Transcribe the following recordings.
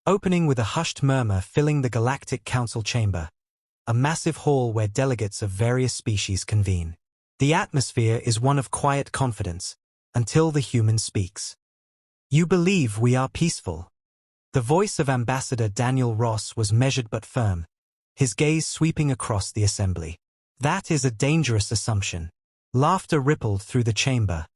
opening with a hushed murmur filling the Galactic Council chamber, a massive hall where delegates of various species convene. The atmosphere is one of quiet confidence, until the human speaks. "You believe we are peaceful." The voice of Ambassador Daniel Ross was measured but firm, his gaze sweeping across the assembly. "That is a dangerous assumption." Laughter rippled through the chamber.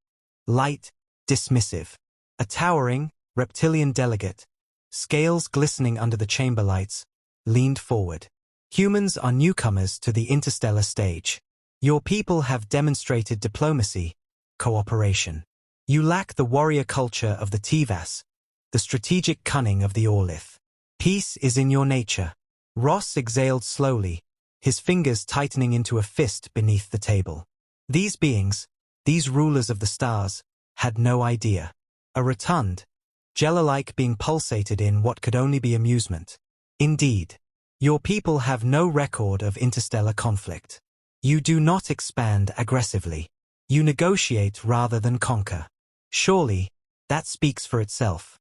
Light, dismissive. A towering, reptilian delegate, scales glistening under the chamber lights, leaned forward. "Humans are newcomers to the interstellar stage. Your people have demonstrated diplomacy, cooperation. You lack the warrior culture of the Tivas, the strategic cunning of the Orlith. Peace is in your nature." Ross exhaled slowly, his fingers tightening into a fist beneath the table. These beings, these rulers of the stars, had no idea. A rotund, jello-like being pulsated in what could only be amusement. "Indeed. Your people have no record of interstellar conflict. You do not expand aggressively. You negotiate rather than conquer. Surely, that speaks for itself."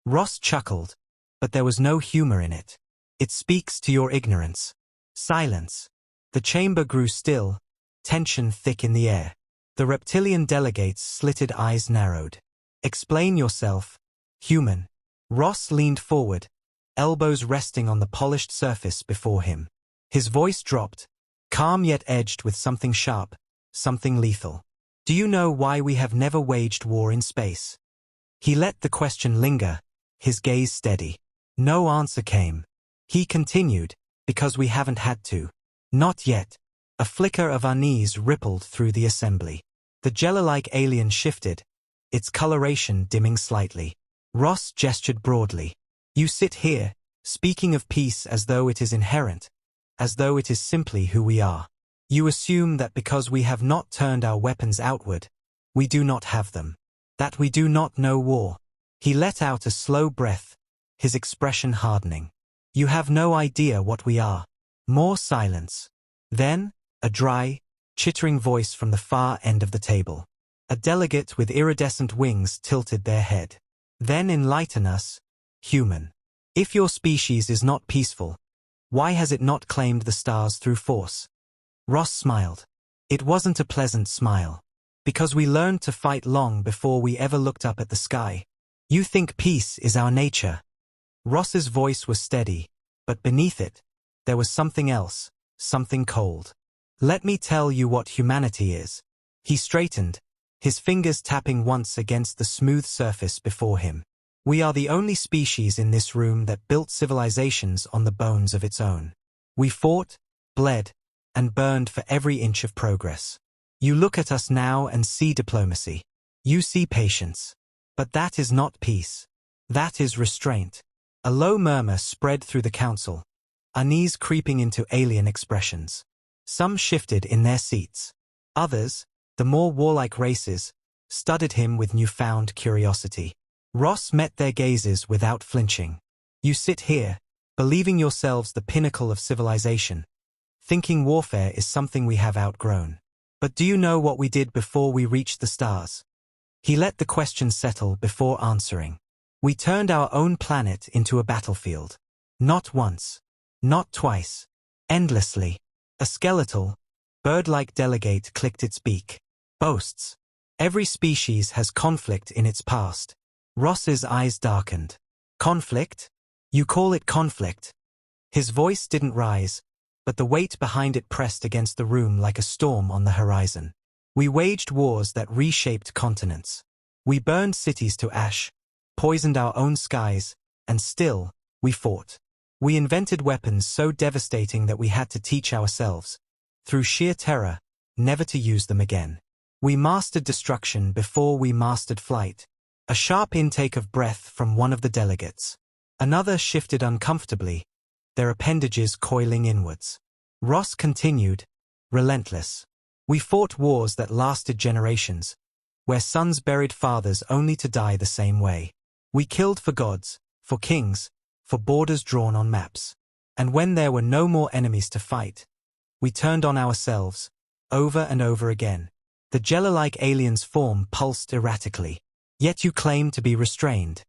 Ross chuckled, but there was no humor in it. "It speaks to your ignorance." Silence. The chamber grew still, tension thick in the air. The reptilian delegate's slitted eyes narrowed. "Explain yourself, human." Ross leaned forward, elbows resting on the polished surface before him. His voice dropped, calm yet edged with something sharp, something lethal. "Do you know why we have never waged war in space?" He let the question linger, his gaze steady. No answer came. He continued, "Because we haven't had to." "Not yet." A flicker of unease rippled through the assembly. The jello-like alien shifted, its coloration dimming slightly. Ross gestured broadly. "You sit here, speaking of peace as though it is inherent, as though it is simply who we are. You assume that because we have not turned our weapons outward, we do not have them. That we do not know war." He let out a slow breath, his expression hardening. "You have no idea what we are." More silence. Then, a dry, chittering voice from the far end of the table. A delegate with iridescent wings tilted their head. "Then enlighten us, human. If your species is not peaceful, why has it not claimed the stars through force?" Ross smiled. It wasn't a pleasant smile. "Because we learned to fight long before we ever looked up at the sky. You think peace is our nature." Ross's voice was steady, but beneath it, there was something else, something cold. "Let me tell you what humanity is." He straightened, his fingers tapping once against the smooth surface before him. "We are the only species in this room that built civilizations on the bones of its own. We fought, bled, and burned for every inch of progress. You look at us now and see diplomacy. You see patience. But that is not peace. That is restraint." A low murmur spread through the council, unease creeping into alien expressions. Some shifted in their seats. Others, the more warlike races, studied him with newfound curiosity. Ross met their gazes without flinching. "You sit here, believing yourselves the pinnacle of civilization, thinking warfare is something we have outgrown. But do you know what we did before we reached the stars?" He let the question settle before answering. "We turned our own planet into a battlefield. Not once. Not twice. Endlessly." A skeletal, bird-like delegate clicked its beak. "Boasts. Every species has conflict in its past." Ross's eyes darkened. "Conflict? You call it conflict?" His voice didn't rise, but the weight behind it pressed against the room like a storm on the horizon. "We waged wars that reshaped continents. We burned cities to ash, poisoned our own skies, and still, we fought. We invented weapons so devastating that we had to teach ourselves, through sheer terror, never to use them again. We mastered destruction before we mastered flight." A sharp intake of breath from one of the delegates. Another shifted uncomfortably, their appendages coiling inwards. Ross continued, relentless. "We fought wars that lasted generations, where sons buried fathers only to die the same way. We killed for gods, for kings, for borders drawn on maps. And when there were no more enemies to fight, we turned on ourselves, over and over again." The jello-like alien's form pulsed erratically. "Yet you claim to be restrained."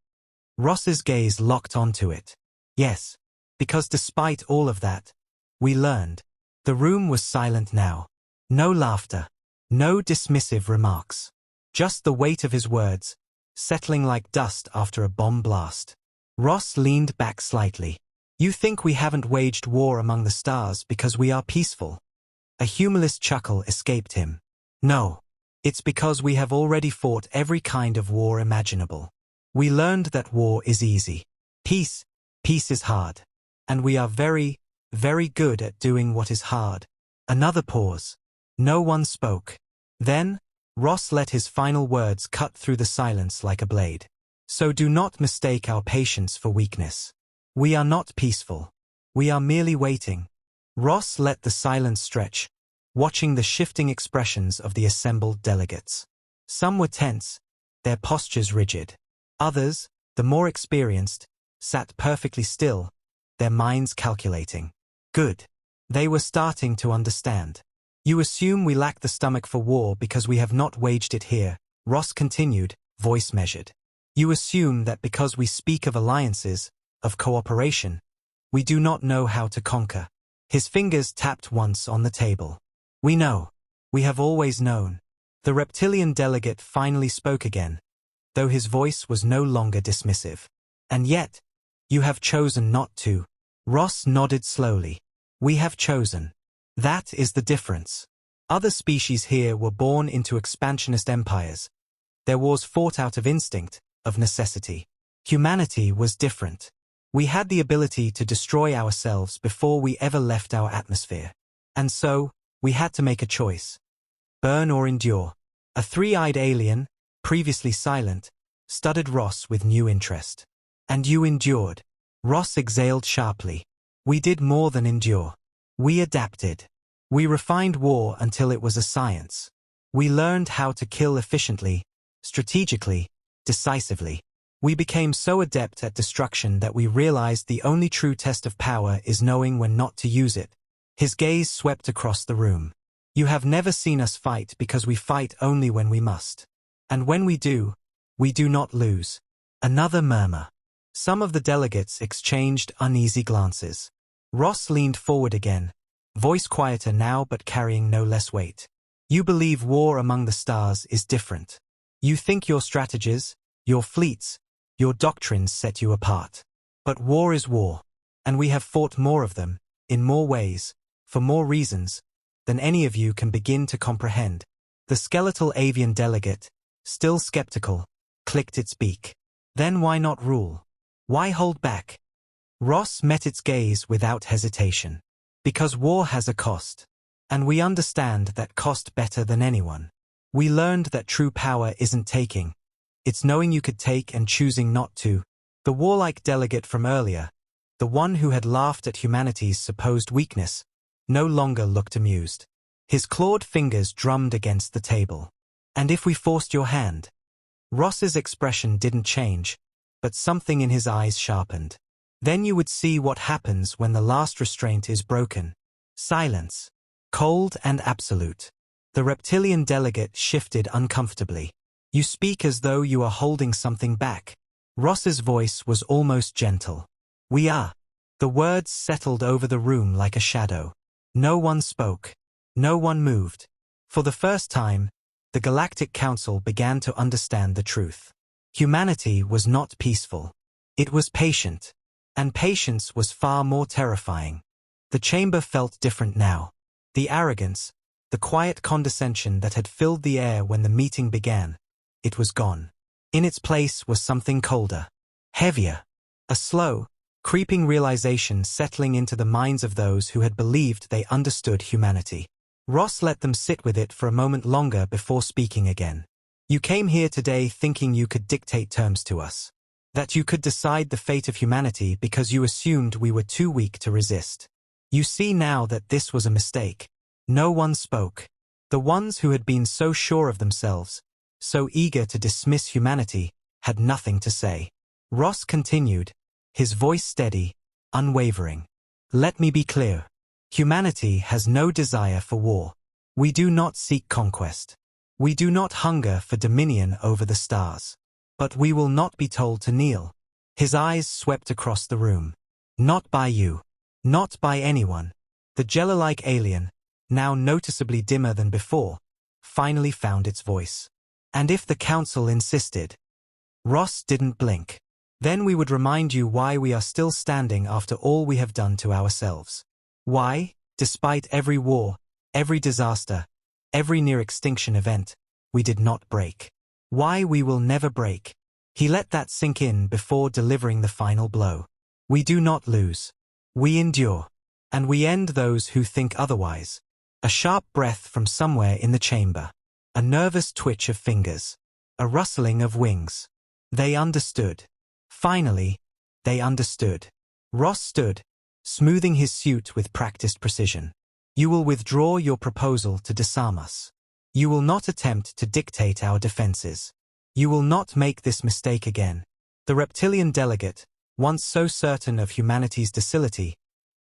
Ross's gaze locked onto it. Yes, because despite all of that, we learned. The room was silent now. No laughter. No dismissive remarks. Just the weight of his words, settling like dust after a bomb blast. Ross leaned back slightly. You think we haven't waged war among the stars because we are peaceful? A humorless chuckle escaped him. No. It's because we have already fought every kind of war imaginable. We learned that war is easy. Peace is hard. And we are very, very good at doing what is hard. Another pause. No one spoke. Then, Ross let his final words cut through the silence like a blade. So do not mistake our patience for weakness. We are not peaceful. We are merely waiting. Ross let the silence stretch, watching the shifting expressions of the assembled delegates. Some were tense, their postures rigid. Others, the more experienced, sat perfectly still, their minds calculating. Good. They were starting to understand. You assume we lack the stomach for war because we have not waged it here, Ross continued, voice measured. You assume that because we speak of alliances, of cooperation, we do not know how to conquer. His fingers tapped once on the table. We know. We have always known. The reptilian delegate finally spoke again, though his voice was no longer dismissive. And yet, you have chosen not to. Ross nodded slowly. We have chosen. That is the difference. Other species here were born into expansionist empires. Their wars fought out of instinct, of necessity. Humanity was different. We had the ability to destroy ourselves before we ever left our atmosphere. And so, we had to make a choice. Burn or endure. A three-eyed alien, previously silent, studied Ross with new interest. And you endured. Ross exhaled sharply. We did more than endure. We adapted. We refined war until it was a science. We learned how to kill efficiently, strategically, decisively. We became so adept at destruction that we realized the only true test of power is knowing when not to use it. His gaze swept across the room. You have never seen us fight because we fight only when we must. And when we do not lose. Another murmur. Some of the delegates exchanged uneasy glances. Ross leaned forward again, voice quieter now but carrying no less weight. You believe war among the stars is different. You think your strategies, your fleets, your doctrines set you apart. But war is war, and we have fought more of them, in more ways, for more reasons, than any of you can begin to comprehend. The skeletal avian delegate, still skeptical, clicked its beak. Then why not rule? Why hold back? Ross met its gaze without hesitation. Because war has a cost. And we understand that cost better than anyone. We learned that true power isn't taking. It's knowing you could take and choosing not to. The warlike delegate from earlier, the one who had laughed at humanity's supposed weakness, no longer looked amused. His clawed fingers drummed against the table. And if we forced your hand? Ross's expression didn't change, but something in his eyes sharpened. Then you would see what happens when the last restraint is broken. Silence. Cold and absolute. The reptilian delegate shifted uncomfortably. You speak as though you are holding something back. Ross's voice was almost gentle. We are. The words settled over the room like a shadow. No one spoke. No one moved. For the first time, the Galactic Council began to understand the truth. Humanity was not peaceful. It was patient. And patience was far more terrifying. The chamber felt different now. The arrogance, the quiet condescension that had filled the air when the meeting began, it was gone. In its place was something colder, heavier, a slow, creeping realization settling into the minds of those who had believed they understood humanity. Ross let them sit with it for a moment longer before speaking again. You came here today thinking you could dictate terms to us. That you could decide the fate of humanity because you assumed we were too weak to resist. You see now that this was a mistake. No one spoke. The ones who had been so sure of themselves, so eager to dismiss humanity, had nothing to say. Ross continued, his voice steady, unwavering. Let me be clear. Humanity has no desire for war. We do not seek conquest. We do not hunger for dominion over the stars. But we will not be told to kneel. His eyes swept across the room. Not by you. Not by anyone. The jello-like alien, now noticeably dimmer than before, finally found its voice. And if the council insisted. Ross didn't blink. Then we would remind you why we are still standing after all we have done to ourselves. Why, despite every war, every disaster, every near-extinction event, we did not break. Why we will never break. He let that sink in before delivering the final blow. We do not lose. We endure. And we end those who think otherwise. A sharp breath from somewhere in the chamber. A nervous twitch of fingers. A rustling of wings. They understood. Finally, they understood. Ross stood, smoothing his suit with practiced precision. You will withdraw your proposal to disarm us. You will not attempt to dictate our defenses. You will not make this mistake again. The reptilian delegate, once so certain of humanity's docility,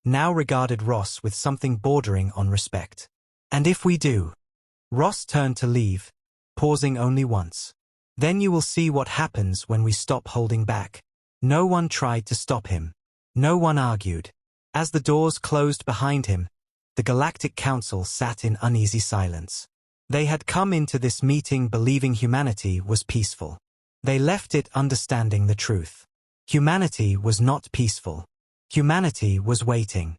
now regarded Ross with something bordering on respect. And if we do? Ross turned to leave, pausing only once. Then you will see what happens when we stop holding back. No one tried to stop him. No one argued. As the doors closed behind him, the Galactic Council sat in uneasy silence. They had come into this meeting believing humanity was peaceful. They left it understanding the truth. Humanity was not peaceful. Humanity was waiting.